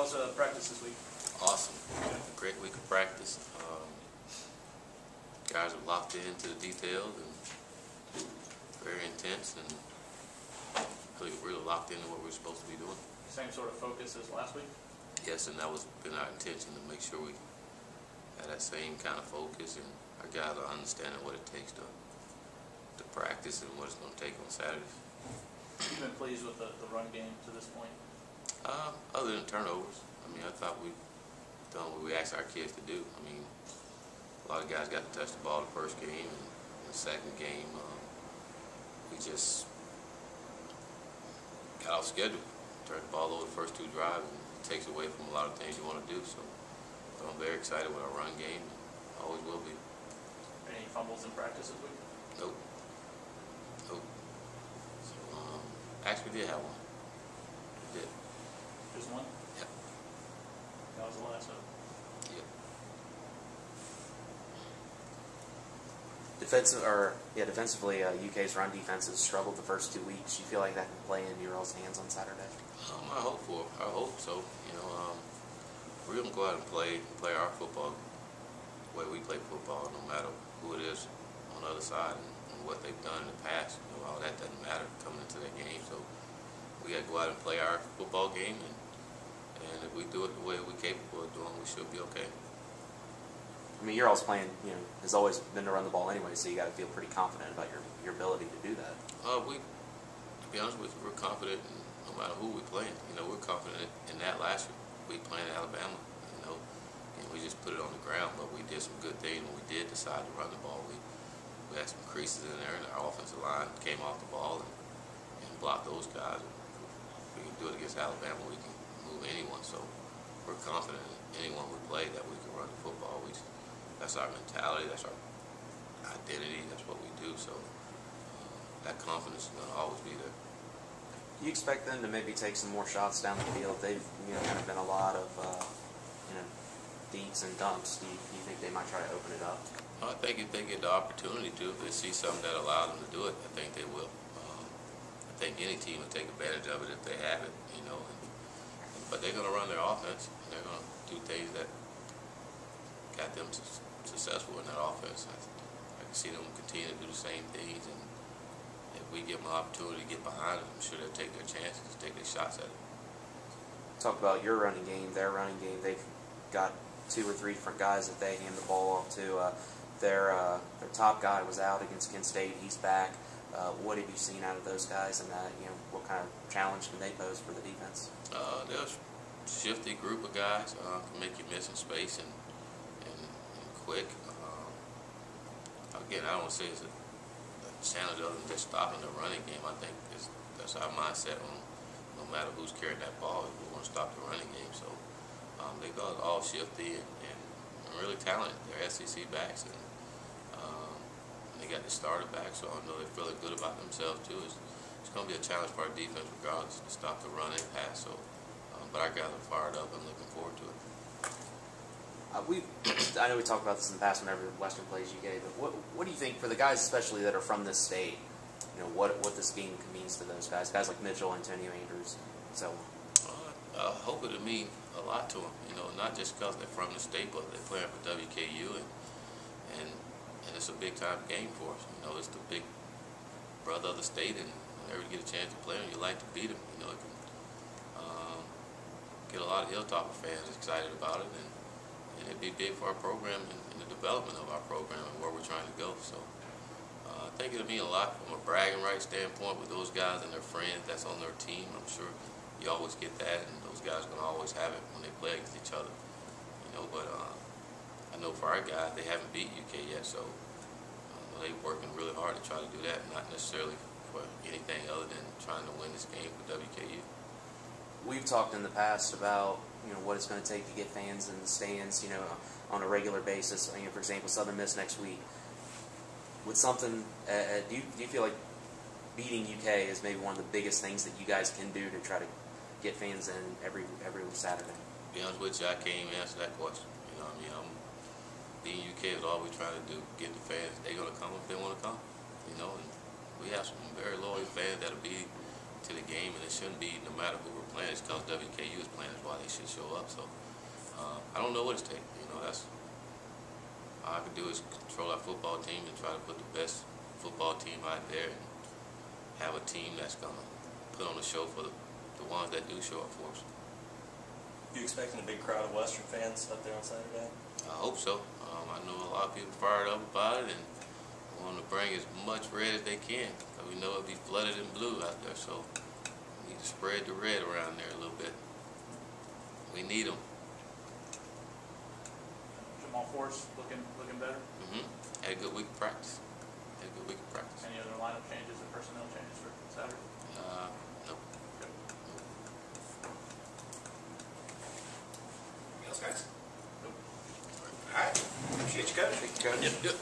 How's practice this week? Awesome. Great week of practice. Guys are locked into the details and very intense and really locked into what we're supposed to be doing. Same sort of focus as last week? Yes, and that was been our intention, to make sure we had that same kind of focus, and our guys are understanding what it takes to practice and what it's going to take on Saturdays. You've been pleased with the run game to this point? Other than turnovers, I mean, I thought we've done what we asked our kids to do. I mean, a lot of guys got to touch the ball the first game, and the second game, we just got off schedule, turned the ball over the first two drives, and it takes away from a lot of things you want to do. So I'm very excited with our run game, and always will be. Any fumbles in practice this week? Nope. So, actually did have one. We did. Just one? Yeah. That was the last one? Yeah. Defensively, UK's run defense has struggled the first 2 weeks. You feel like that can play into your all's hands on Saturday? I hope so. You know, we're gonna go out and play our football the way we play football, no matter who it is on the other side and what they've done in the past. You know, all that doesn't matter coming into that game. So we got to go out and play our football game, and if we do it the way we're capable of doing, we should be okay. I mean, your all's plan, has always been to run the ball anyway, so you got to feel pretty confident about your ability to do that. To be honest with you, we're confident in no matter who we're playing. You know, we're confident in that last week playing Alabama. You know, and we just put it on the ground, but we did some good things when we did decide to run the ball. We had some creases in there, and our offensive line came off the ball and blocked those guys. If we can do it against Alabama, we can move anyone. So we're confident in anyone we play that we can run the football. That's our mentality. That's our identity. That's what we do. So that confidence is going to always be there. Do you expect them to maybe take some more shots down the field? They've kind of been a lot of deeps and dumps. Do you think they might try to open it up? I think if they get the opportunity to, if they see something that allows them to do it, I think they will. I think any team will take advantage of it if they have it, but they're going to run their offense, and they're going to do things that got them successful in that offense. I can see them continue to do the same things, and if we give them an opportunity to get behind it, I'm sure they'll take their chances, take their shots at it. Talk about your running game, their running game. They've got 2 or 3 different guys that they hand the ball off to. Their top guy was out against Kent State. He's back. What have you seen out of those guys, and what kind of challenge can they pose for the defense? They're a shifty group of guys. Can make you miss in space and quick. Again, I don't say it's a challenge other than just stopping the running game. I think that's our mindset on no matter who's carrying that ball, we want to stop the running game. So they go all shifty and really talented. They're SEC backs, and they got the starter back, so I know they're feeling good about themselves too. It's going to be a challenge for our defense regardless to stop the run and pass. So, but our guys are fired up and looking forward to it. I know we talked about this in the past whenever Western plays UK, but what do you think for the guys especially that are from this state? What this game means to those guys like Mitchell, Antonio Andrews, so. I hope it'll mean a lot to them. Not just because they're from the state, but they're playing for WKU, and it's a big time game for us. It's the big brother of the state, and whenever you get a chance to play them, you like to beat them. It can get a lot of Hilltopper fans excited about it, and it'd be big for our program and the development of our program and where we're trying to go. So I think it'll mean a lot from a bragging rights standpoint with those guys and their friends that's on their team. I'm sure you always get that, and those guys are going to always have it when they play against each other. But I know for our guys, they haven't beat UK yet, so they're working really hard to try to do that, not necessarily for anything other than trying to win this game for WKU. We've talked in the past about what it's going to take to get fans in the stands, on a regular basis. For example, Southern Miss next week. With something, do you feel like beating UK is maybe one of the biggest things that you guys can do to try to get fans in every Saturday? To be honest with you, I can't even answer that question. Beating UK is all we're trying to do. Get the fans. They're going to come if they want to come. And we have some very loyal fans that'll be to the game, and it shouldn't be no matter who we're playing. It's because WKU is playing is why they should show up. So I don't know what it's taking. You know, that's all I can do is control our football team and try to put the best football team out there and have a team that's gonna put on a show for the ones that do show up for us. You expecting a big crowd of Western fans up there on Saturday? I hope so. I know a lot of people fired up about it and want to bring as much red as they can. Cause we know it'll be flooded in blue out there, so we need to spread the red around there a little bit. We need them. Jamal Force looking better. Had a good week of practice. Any other lineup changes or personnel changes for Saturday? No. Anything else, guys? All right. Appreciate you, Coach. Thank you, Coach. Yep.